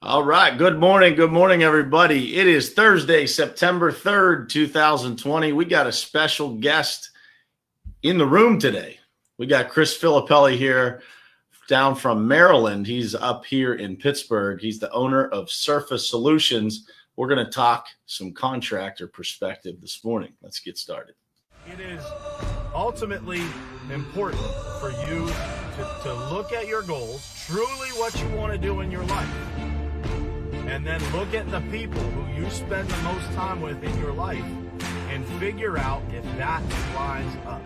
All right. Good morning. Good morning, everybody. It is Thursday, September 3rd, 2020. We got a special guest in the room today. We got Chris Filippelli here down from Maryland. He's up here in Pittsburgh. He's the owner of Surface Solutions. We're going to talk some contractor perspective this morning. Let's get started. It is ultimately important for you to look at your goals, truly what you want to do in your life, and then look at the people who you spend the most time with in your life and figure out if that lines up.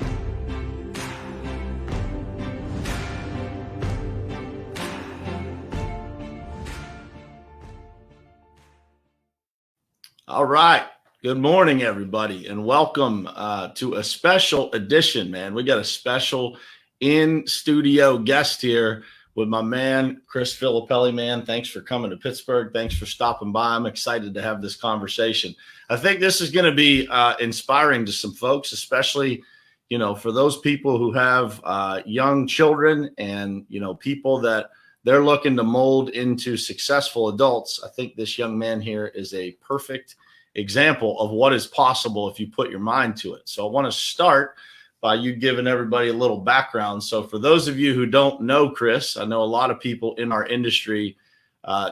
All right. Good morning, everybody, and welcome to a special edition, man. We got a special in-studio guest here with my man, Chris Filippelli, man. Thanks for coming to Pittsburgh. Thanks for stopping by. I'm excited to have this conversation. I think this is going to be inspiring to some folks, especially, for those people who have young children and, people that they're looking to mold into successful adults. I think this young man here is a perfect example of what is possible if you put your mind to it. So I want to start by you giving everybody a little background. So for those of you who don't know Chris, I know a lot of people in our industry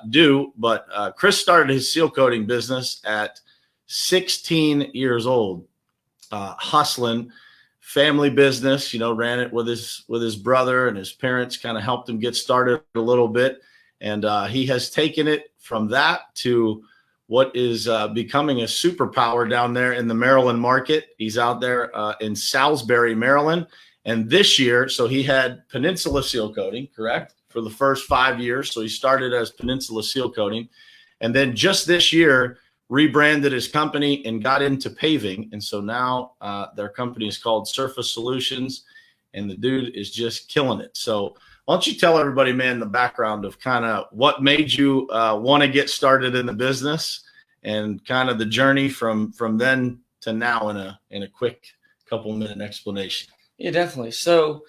do, but Chris started his seal coating business at 16 years old, hustling, family business, ran it with his brother, and his parents kind of helped him get started a little bit. And he has taken it from that to what is becoming a superpower down there in the Maryland market. He's out there in Salisbury, Maryland. And this year, so he had Peninsula Seal Coating, correct, for the first 5 years. So he started as Peninsula Seal Coating. And then just this year, rebranded his company and got into paving. And so now their company is called Surface Solutions, and the dude is just killing it. So why don't you tell everybody, man, the background of kind of what made you want to get started in the business and kind of the journey from then to now in a quick couple-minute explanation. Yeah, definitely. So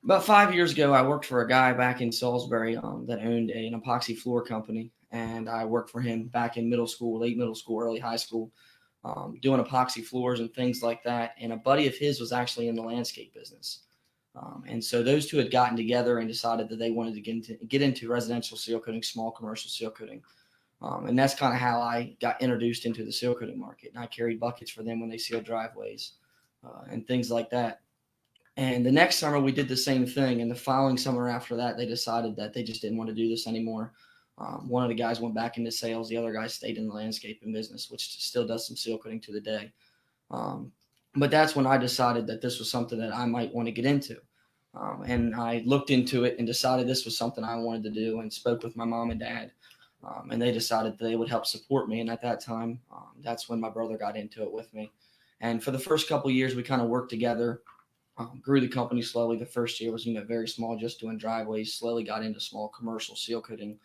about 5 years ago, I worked for a guy back in Salisbury that owned an epoxy floor company. And I worked for him back in middle school, late middle school, early high school, doing epoxy floors and things like that. And a buddy of his was actually in the landscape business. And so those two had gotten together and decided that they wanted to get into residential seal coating, small commercial seal coating. And that's kind of how I got introduced into the seal coating market. And I carried buckets for them when they sealed driveways and things like that. And the next summer we did the same thing. And the following summer after that, they decided that they just didn't want to do this anymore. One of the guys went back into sales. The other guy stayed in the landscaping business, which still does some seal coating to the day. But that's when I decided that this was something that I might want to get into. And I looked into it and decided this was something I wanted to do, and spoke with my mom and dad. And they decided that they would help support me. And at that time, that's when my brother got into it with me. And for the first couple of years, we kind of worked together, grew the company slowly. The first year was, very small, just doing driveways, slowly got into small commercial seal coating.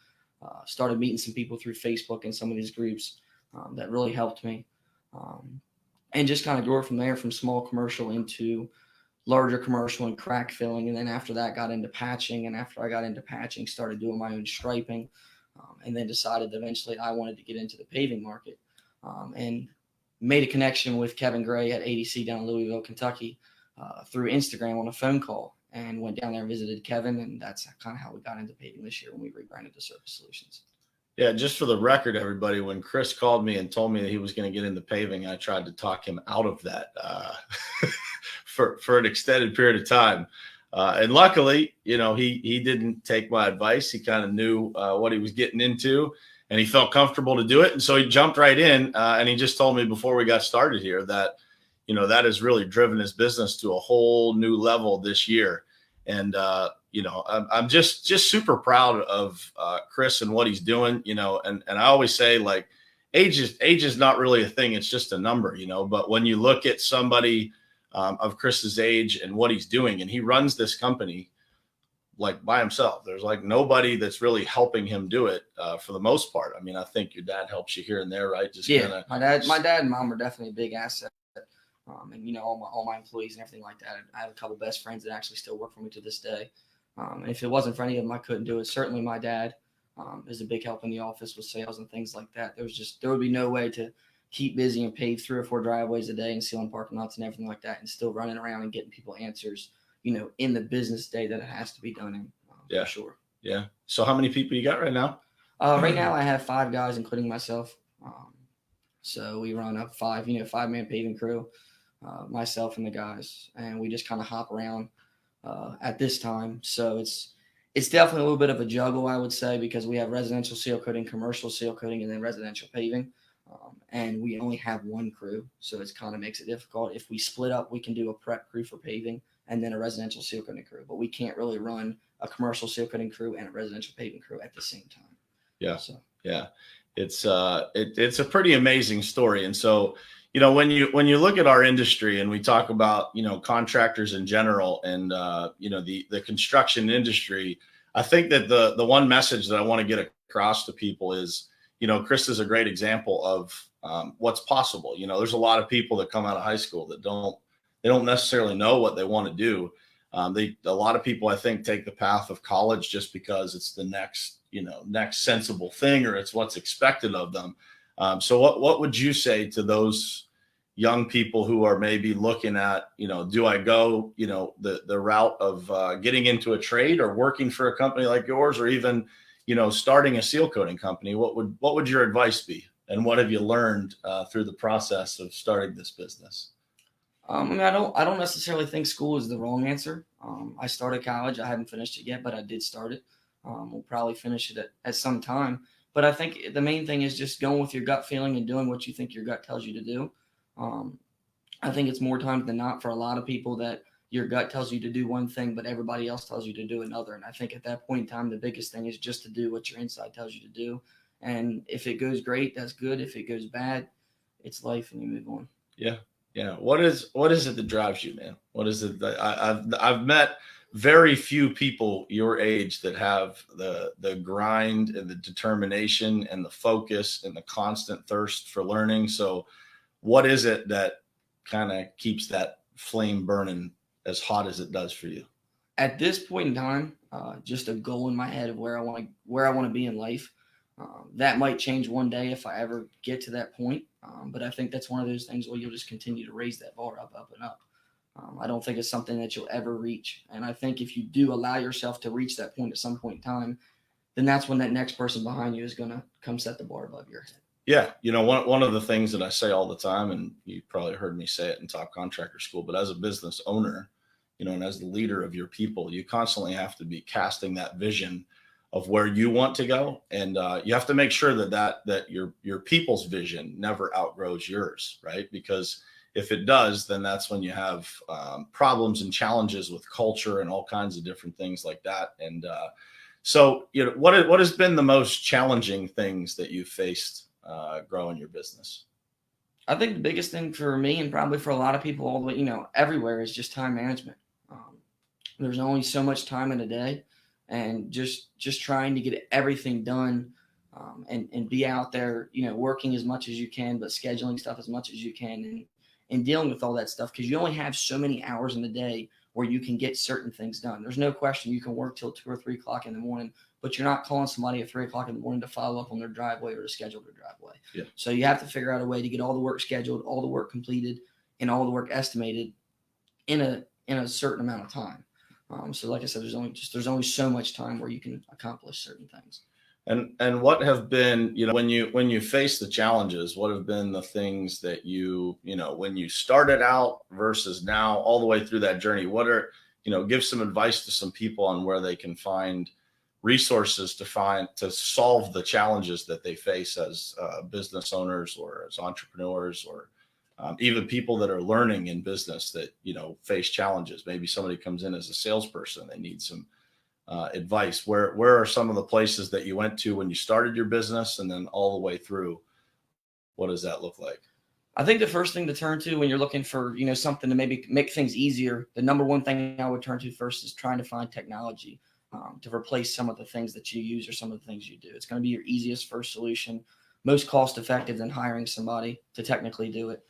Started meeting some people through Facebook and some of these groups that really helped me, and just kind of grew from there, from small commercial into larger commercial and crack filling. And then after that, got into patching. And after I got into patching, started doing my own striping, and then decided eventually I wanted to get into the paving market, and made a connection with Kevin Gray at ADC down in Louisville, Kentucky, through Instagram on a phone call. And went down there and visited Kevin, and that's kind of how we got into paving this year when we rebranded to Surface Solutions. Yeah, just for the record, everybody, when Chris called me and told me that he was going to get into paving, I tried to talk him out of that for an extended period of time. And luckily, he didn't take my advice. He kind of knew what he was getting into, and he felt comfortable to do it. And so he jumped right in, and he just told me before we got started here that that has really driven his business to a whole new level this year. And, I'm just super proud of Chris and what he's doing, and I always say, like, age is not really a thing. It's just a number, but when you look at somebody of Chris's age and what he's doing, and he runs this company like by himself. There's like nobody that's really helping him do it for the most part. I mean, I think your dad helps you here and there, right? Just yeah, my dad and mom are definitely a big asset. And all my employees and everything like that. I have a couple best friends that actually still work for me to this day. And if it wasn't for any of them, I couldn't do it. Certainly my dad, is a big help in the office with sales and things like that. There would be no way to keep busy and pave 3 or 4 driveways a day and sealing parking lots and everything like that and still running around and getting people answers, in the business day that it has to be done in. Yeah. For sure. Yeah. So how many people you got right now? Right now I have 5 guys, including myself. So we run a 5-man paving crew, myself and the guys, and we just kind of hop around at this time. So it's definitely a little bit of a juggle, I would say, because we have residential seal coating, commercial seal coating, and then residential paving. And we only have one crew, so it kind of makes it difficult. If we split up, we can do a prep crew for paving and then a residential seal coating crew, but we can't really run a commercial seal coating crew and a residential paving crew at the same time. Yeah. So yeah, it's a pretty amazing story. And so, when you look at our industry and we talk about, contractors in general and, the construction industry, I think that the one message that I want to get across to people is, Chris is a great example of what's possible. There's a lot of people that come out of high school that don't necessarily know what they want to do. A lot of people, I think, take the path of college just because it's the next sensible thing, or it's what's expected of them. So what would you say to those young people who are maybe looking at, do I go, the route of getting into a trade or working for a company like yours, or even, starting a seal coating company? What would your advice be? And what have you learned through the process of starting this business? I don't necessarily think school is the wrong answer. I started college. I haven't finished it yet, but I did start it. We'll probably finish it at some time. But I think the main thing is just going with your gut feeling and doing what you think your gut tells you to do. I think it's more times than not for a lot of people that your gut tells you to do one thing, but everybody else tells you to do another. And I think at that point in time, the biggest thing is just to do what your inside tells you to do. And if it goes great, that's good. If it goes bad, it's life and you move on. Yeah. Yeah. What is it that drives you, man? What is it that I've met very few people your age that have the grind and the determination and the focus and the constant thirst for learning. So what is it that kind of keeps that flame burning as hot as it does for you? At this point in time, just a goal in my head of where I want to be in life. That might change one day if I ever get to that point. But I think that's one of those things where you'll just continue to raise that bar up and up. I don't think it's something that you'll ever reach. And I think if you do allow yourself to reach that point at some point in time, then that's when that next person behind you is going to come set the bar above your head. Yeah. One of the things that I say all the time, and you probably heard me say it in Top Contractor School, but as a business owner, and as the leader of your people, you constantly have to be casting that vision of where you want to go. And you have to make sure that your people's vision never outgrows yours, right? Because if it does, then that's when you have problems and challenges with culture and all kinds of different things like that. And so, what has been the most challenging things that you've faced growing your business? I think the biggest thing for me, and probably for a lot of people all the way, everywhere, is just time management. There's only so much time in a day, and just trying to get everything done and be out there, working as much as you can, but scheduling stuff as much as you can and dealing with all that stuff, because you only have so many hours in the day where you can get certain things done. There's no question you can work till 2 or 3 o'clock in the morning, but you're not calling somebody at 3 o'clock in the morning to follow up on their driveway or to schedule their driveway. Yeah. So you have to figure out a way to get all the work scheduled, all the work completed, and all the work estimated in a certain amount of time. So like I said, there's only so much time where you can accomplish certain things. And what have been, when you face the challenges, what have been the things that when you started out versus now all the way through that journey, give some advice to some people on where they can find resources to solve the challenges that they face as business owners or as entrepreneurs, or even people that are learning in business that, face challenges. Maybe somebody comes in as a salesperson, they need some advice. Where are some of the places that you went to when you started your business, and then all the way through? What does that look like? I think the first thing to turn to when you're looking for, something to maybe make things easier, the number one thing I would turn to first is trying to find technology to replace some of the things that you use or some of the things you do. It's going to be your easiest first solution, most cost effective than hiring somebody to technically do it.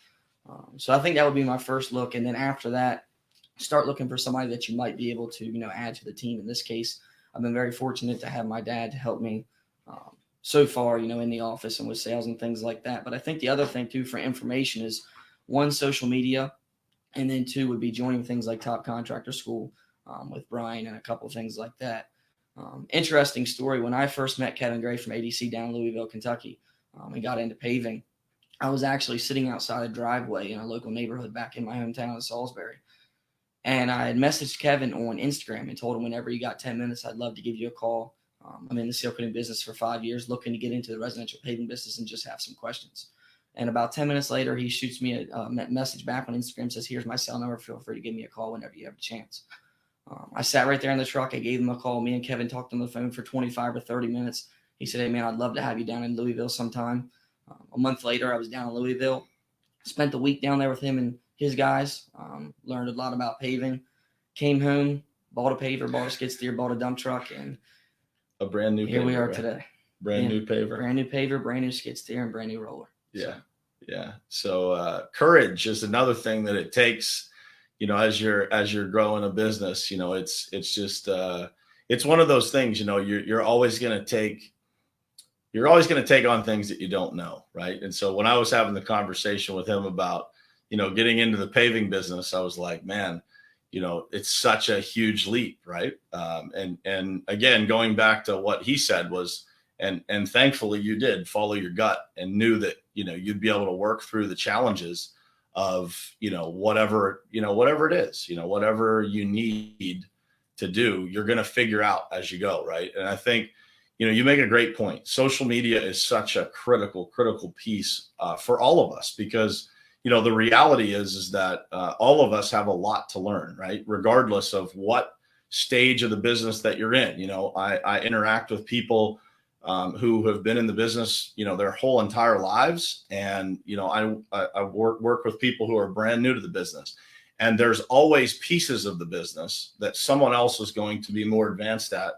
So I think that would be my first look. And then after that, start looking for somebody that you might be able to, add to the team. In this case, I've been very fortunate to have my dad to help me so far, in the office and with sales and things like that. But I think the other thing too for information is, one, social media, and then two would be joining things like Top Contractor School with Brian and a couple of things like that. Interesting story. When I first met Kevin Gray from ADC down in Louisville, Kentucky, and got into paving, I was actually sitting outside a driveway in a local neighborhood back in my hometown of Salisbury. And I had messaged Kevin on Instagram and told him whenever you got 10 minutes, I'd love to give you a call. I'm in the seal coating business for 5 years, looking to get into the residential paving business and just have some questions. And about 10 minutes later, he shoots me a message back on Instagram, says, "Here's my cell number. Feel free to give me a call whenever you have a chance." I sat right there in the truck. I gave him a call. Me and Kevin talked on the phone for 25 or 30 minutes. He said, "Hey, man, I'd love to have you down in Louisville sometime." A month later, I was down in Louisville. Spent the week down there with him and his guys. Learned a lot about paving. Came home, bought a paver, bought a skid steer, bought a dump truck, and a brand new here paver, we are right? today. Brand new paver. Brand new paver, brand new skid steer, and brand new roller. Yeah. Yeah. So courage is another thing that it takes, as you're growing a business. It's just it's one of those things. You're always going to take on things that you don't know, right? And so when I was having the conversation with him about getting into the paving business, I was like, man, it's such a huge leap, right? And again, going back to what he said was, and thankfully you did follow your gut and knew that you'd be able to work through the challenges of whatever it is, whatever you need to do, you're going to figure out as you go, right? And I think you make a great point. Social media is such a critical piece for all of us, because the reality is that all of us have a lot to learn, right? Regardless of what stage of the business that you're in. I interact with people who have been in the business, their whole entire lives. And, I work with people who are brand new to the business, and there's always pieces of the business that someone else is going to be more advanced at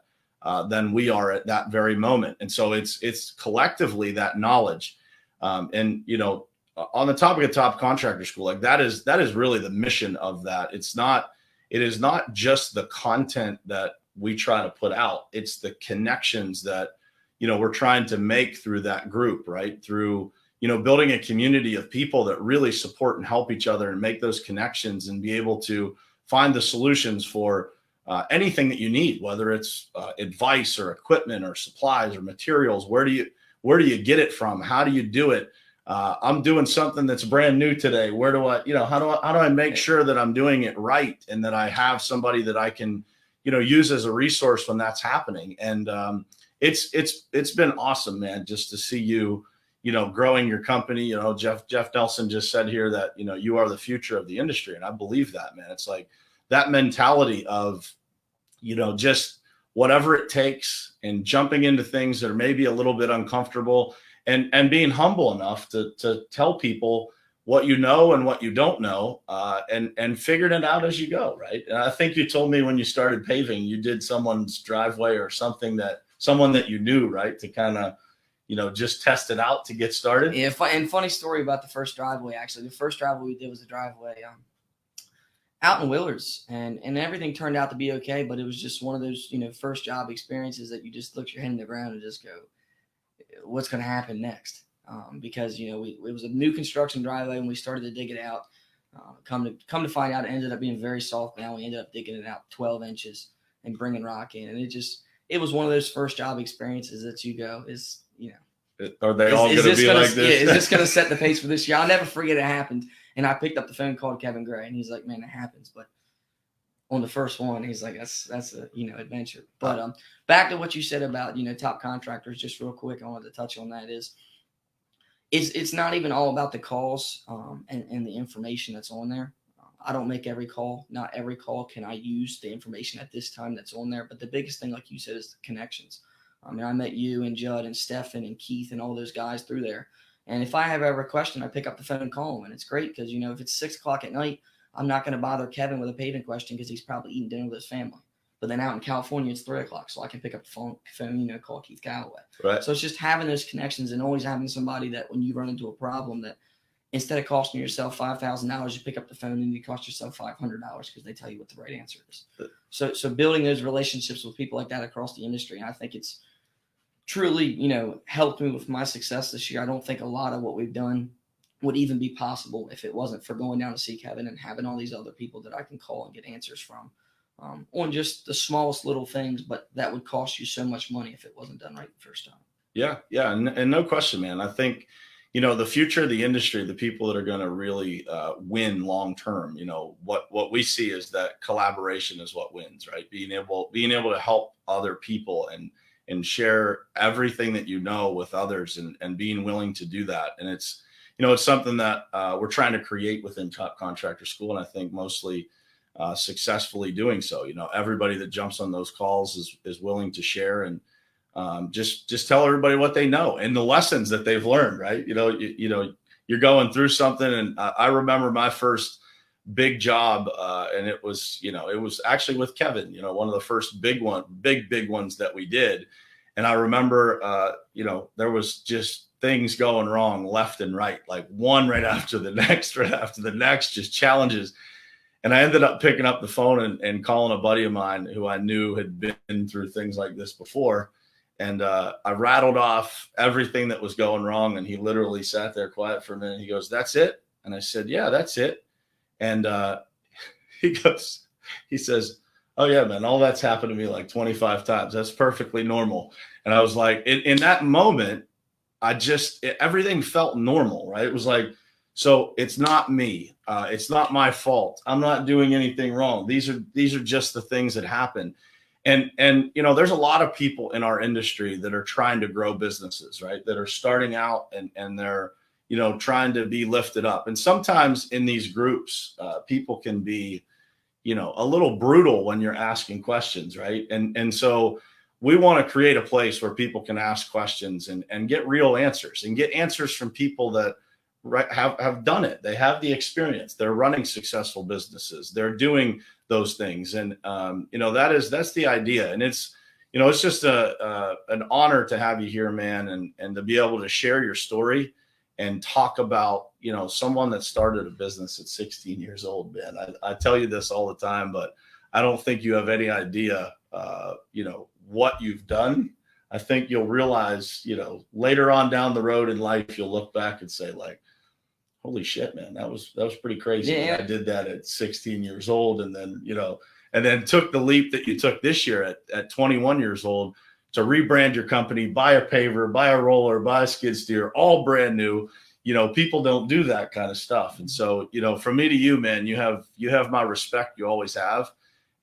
than we are at that very moment. And so it's collectively that knowledge. And, on the topic of Top Contractor School, like that is really the mission of that. It is not just the content that we try to put out. It's the connections that, we're trying to make through that group, right? Through, building a community of people that really support and help each other and make those connections and be able to find the solutions for anything that you need, whether it's advice or equipment or supplies or materials. Where do you get it from? How do you do it? I'm doing something that's brand new today. Where do I, how do I make sure that I'm doing it right and that I have somebody that I can, use as a resource when that's happening. And it's been awesome, man, just to see you, growing your company. Jeff Nelson just said here that, you are the future of the industry. And I believe that, man. It's like that mentality of, just whatever it takes and jumping into things that are maybe a little bit uncomfortable, and being humble enough to tell people what you know and what you don't know, and figuring it out as you go, right? And I think you told me when you started paving, you did someone's driveway or someone that you knew, right? To kind of, just test it out to get started. Yeah, and funny story about the first driveway, actually. The first driveway we did was a driveway out in Willards, and everything turned out to be okay, but it was just one of those, first job experiences that you just look your head in the ground and just go, what's going to happen next? Because it was a new construction driveway when we started to dig it out. Come to find out, it ended up being very soft. Now we ended up digging it out 12 inches and bringing rock in, and it was one of those first job experiences that you go, are they all going to be like this? Yeah, is this going to set the pace for this year? I'll never forget it happened, and I picked up the phone, called Kevin Gray, and he's like, "Man, it happens." But on the first one, he's like, that's a adventure. But back to what you said about Top Contractors, just real quick, I wanted to touch on that. It's not even all about the calls and the information that's on there. I don't make every call. Not every call can I use the information at this time that's on there. But the biggest thing, like you said, is the connections. I mean, I met you and Judd and Stefan and Keith and all those guys through there. And if I have ever a question, I pick up the phone and call them. And it's great because, if it's 6:00 at night, I'm not going to bother Kevin with a paving question because he's probably eating dinner with his family. But then out in California, it's 3:00, so I can pick up the phone, call Keith Calloway. Right. So it's just having those connections and always having somebody that when you run into a problem, that instead of costing yourself $5,000, you pick up the phone and you cost yourself $500 because they tell you what the right answer is. So building those relationships with people like that across the industry, I think it's truly, helped me with my success this year. I don't think a lot of what we've done would even be possible if it wasn't for going down to see Kevin and having all these other people that I can call and get answers from on just the smallest little things, but that would cost you so much money if it wasn't done right the first time. Yeah. And no question, man. I think, the future of the industry, the people that are going to really win long term, what we see is that collaboration is what wins, right? Being able to help other people and share everything that with others, and being willing to do that. And it's something that we're trying to create within Top Contractor School, and I think mostly successfully doing so. Everybody that jumps on those calls is willing to share and just tell everybody what they know and the lessons that they've learned, right? You're going through something. And I remember my first big job. And it was actually with Kevin, one of the first big ones that we did. And I remember, there was just things going wrong left and right, like one right after the next, just challenges. And I ended up picking up the phone and calling a buddy of mine who I knew had been through things like this before. And I rattled off everything that was going wrong. And he literally sat there quiet for a minute. He goes, "That's it?" And I said, "Yeah, that's it." And he says, "Oh yeah, man, all that's happened to me like 25 times. That's perfectly normal." And I was like, in that moment, everything felt normal, right? It was like, so it's not me. It's not my fault. I'm not doing anything wrong. These are just the things that happen. And there's a lot of people in our industry that are trying to grow businesses, right? That are starting out and they're, trying to be lifted up. And sometimes in these groups, people can be, a little brutal when you're asking questions, right? And so we want to create a place where people can ask questions and get real answers, and get answers from people that have done it. They have the experience. They're running successful businesses. They're doing those things. And, that's the idea. And it's just an honor to have you here, man. And to be able to share your story and talk about, someone that started a business at 16 years old, man. I tell you this all the time, but I don't think you have any idea, what you've done. I think you'll realize, later on down the road in life, you'll look back and say, like, holy shit, man, that was pretty crazy. Yeah. I did that at 16 years old. And then, took the leap that you took this year at 21 years old to rebrand your company, buy a paver, buy a roller, buy a skid steer, all brand new. People don't do that kind of stuff. And so, from me to you, man, you have my respect. You always have.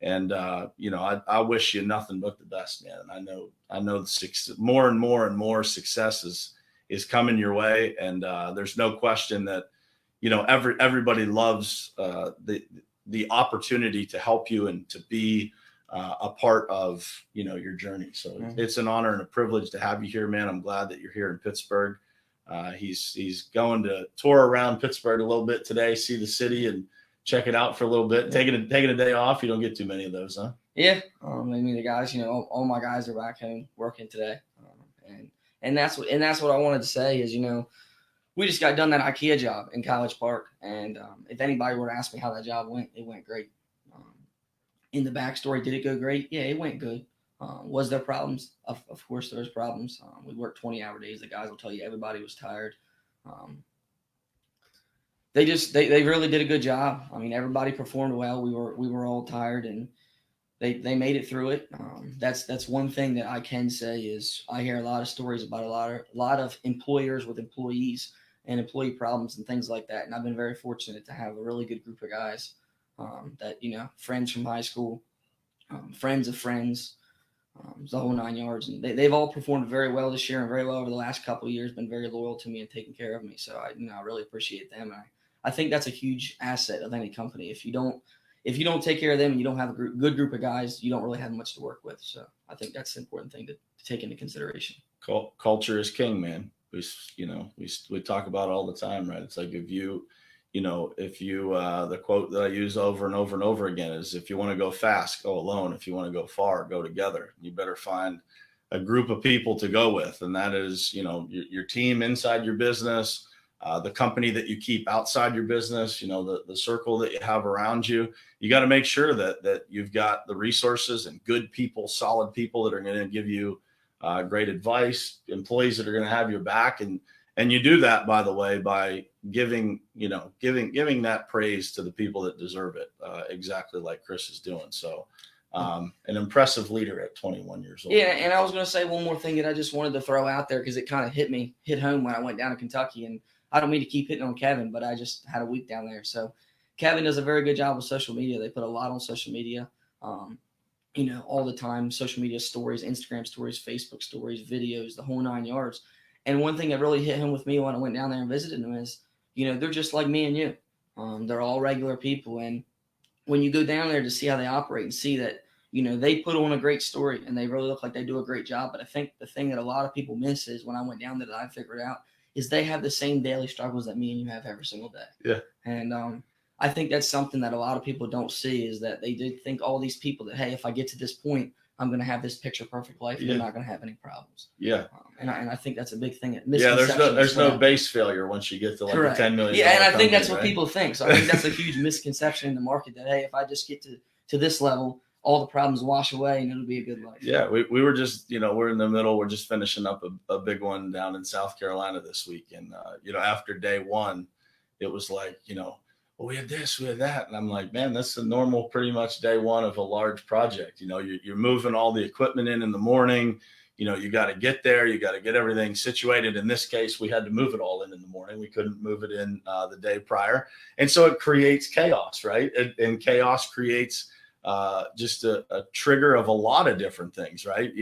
And, I wish you nothing but the best, man. And I know more and more success is coming your way. And there's no question that, everybody loves the opportunity to help you and to be a part of, your journey. So It's an honor and a privilege to have you here, man. I'm glad that you're here in Pittsburgh. He's going to tour around Pittsburgh a little bit today, see the city and check it out for a little bit. Taking a day off. You don't get too many of those, huh? Yeah. The guys, all my guys are back home working today. And that's what I wanted to say is, we just got done that IKEA job in College Park. And if anybody were to ask me how that job went, it went great. In the backstory, did it go great? Yeah, it went good. Was there problems? Of course, there's problems. We worked 20-hour days. The guys will tell you everybody was tired. They really did a good job. I mean, everybody performed well. We were all tired, and they made it through it. That's one thing that I can say is I hear a lot of stories about a lot of employers with employees and employee problems and things like that. And I've been very fortunate to have a really good group of guys that, friends from high school, friends of friends, the whole 9 yards. And they've all performed very well this year and very well over the last couple of years, been very loyal to me and taking care of me. So I really appreciate them. And I think that's a huge asset of any company. If you don't take care of them and you don't have a good group of guys, you don't really have much to work with. So I think that's an important thing to take into consideration. Culture is king, man. We talk about it all the time, right? It's like if you the quote that I use over and over and over again is, if you want to go fast, go alone. If you want to go far, go together. You better find a group of people to go with. And that is, your team inside your business, the company that you keep outside your business, the circle that you have around you. You got to make sure that you've got the resources and good people, solid people that are going to give you great advice, employees that are going to have your back. And you do that, by the way, by giving that praise to the people that deserve it, exactly like Chris is doing. So an impressive leader at 21 years old. Yeah, and I was going to say one more thing that I just wanted to throw out there because it kind of hit home when I went down to Kentucky. And I don't mean to keep hitting on Kevin, but I just had a week down there. So Kevin does a very good job with social media. They put a lot on social media, all the time, social media stories, Instagram stories, Facebook stories, videos, the whole 9 yards. And one thing that really hit home with me when I went down there and visited them is, they're just like me and you. They're all regular people. And when you go down there to see how they operate and see that, they put on a great story and they really look like they do a great job. But I think the thing that a lot of people miss is when I went down there that I figured out is they have the same daily struggles that me and you have every single day. Yeah. And I think that's something that a lot of people don't see is that they did think all these people that, hey, if I get to this point, I'm going to have this picture perfect life. They're not going to have any problems. Yeah. And I think that's a big thing. Yeah, there's no base failure once you get to like Correct. a $10 million. Yeah, and I think that's what right? people think. So I think that's a huge misconception in the market that, hey, if I just get to this level, all the problems wash away and it'll be a good life. Yeah, we were just, we're in the middle. We're just finishing up a big one down in South Carolina this week. And, after day one, it was like, well, we had this, we had that. And I'm like, man, that's the normal pretty much day one of a large project. You're moving all the equipment in the morning. You got to get there. You got to get everything situated. In this case, we had to move it all in the morning. We couldn't move it in the day prior. And so it creates chaos, right? And chaos creates just a trigger of a lot of different things, right?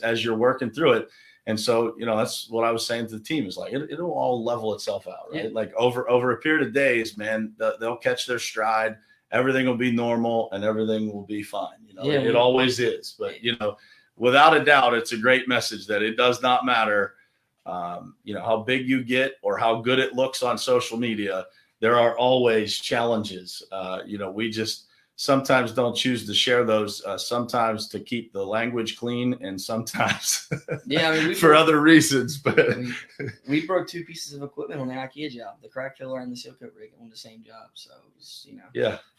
As you're working through it. And so, that's what I was saying to the team is like, it'll all level itself out, right? Yeah. Like over a period of days, man, they'll catch their stride. Everything will be normal and everything will be fine. It always is. But, without a doubt, it's a great message that it does not matter, how big you get or how good it looks on social media. There are always challenges. We just sometimes don't choose to share those, sometimes to keep the language clean and sometimes for other reasons. But we broke 2 pieces of equipment on the IKEA job, the crack filler and the seal coat rig on the same job. So it was,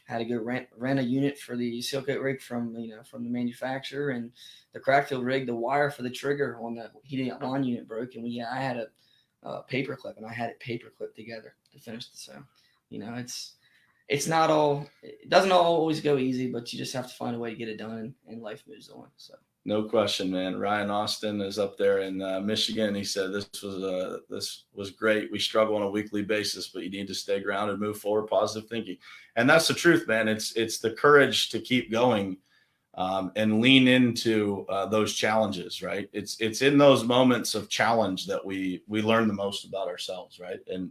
had to go rent a unit for the seal coat rig from the manufacturer, and the crack fill rig, the wire for the trigger on the heating up line unit broke. And I had a paper clip and I had it paper clipped together to finish the so, it doesn't always go easy, but you just have to find a way to get it done and life moves on. So no question, man. Ryan Austin is up there in Michigan. He said, this was great. We struggle on a weekly basis, but you need to stay grounded, move forward, positive thinking. And that's the truth, man. It's the courage to keep going and lean into those challenges, right? It's in those moments of challenge that we learn the most about ourselves, right? And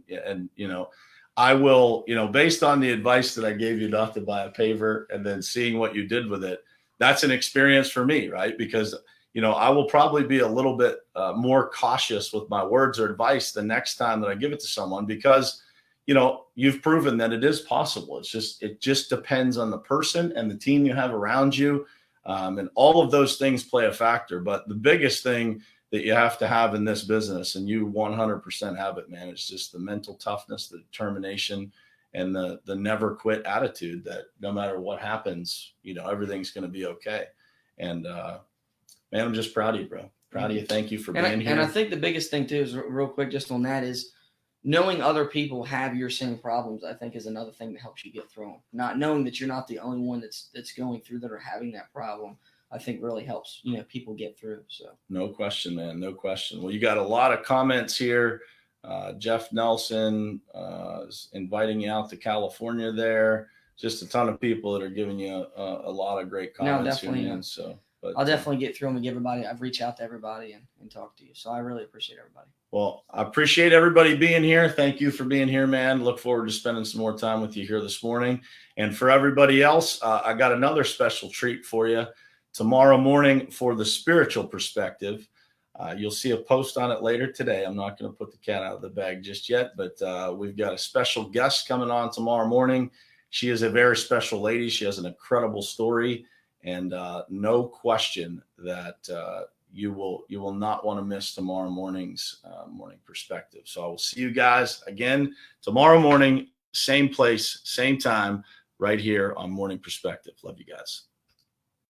I will, based on the advice that I gave you not to buy a paver and then seeing what you did with it, that's an experience for me, right? Because, I will probably be a little bit more cautious with my words or advice the next time that I give it to someone because, you've proven that it is possible. It just depends on the person and the team you have around you. And all of those things play a factor. But the biggest thing that you have to have in this business, and you 100% have it, man, it's just the mental toughness, the determination, and the never quit attitude that no matter what happens, everything's going to be okay. And man, I'm just proud of you, bro. Proud of you. Thank you for being here. And I think the biggest thing too is real quick, just on that, is knowing other people have your same problems. I think is another thing that helps you get through them. Not knowing that you're not the only one that's going through that or having that problem, I think really helps, people get through. So no question, man. No question. Well, you got a lot of comments here. Jeff Nelson is inviting you out to California there. Just a ton of people that are giving you a lot of great comments here, man. So, but I'll definitely get through them and give everybody. I've reached out to everybody and talked to you. So I really appreciate everybody. Well, I appreciate everybody being here. Thank you for being here, man. Look forward to spending some more time with you here this morning. And for everybody else, I got another special treat for you. Tomorrow morning for the spiritual perspective. You'll see a post on it later today. I'm not going to put the cat out of the bag just yet, but we've got a special guest coming on tomorrow morning. She is a very special lady. She has an incredible story, and no question that you will not want to miss tomorrow morning's morning perspective. So I will see you guys again tomorrow morning, same place, same time, right here on Morning Perspective. Love you guys.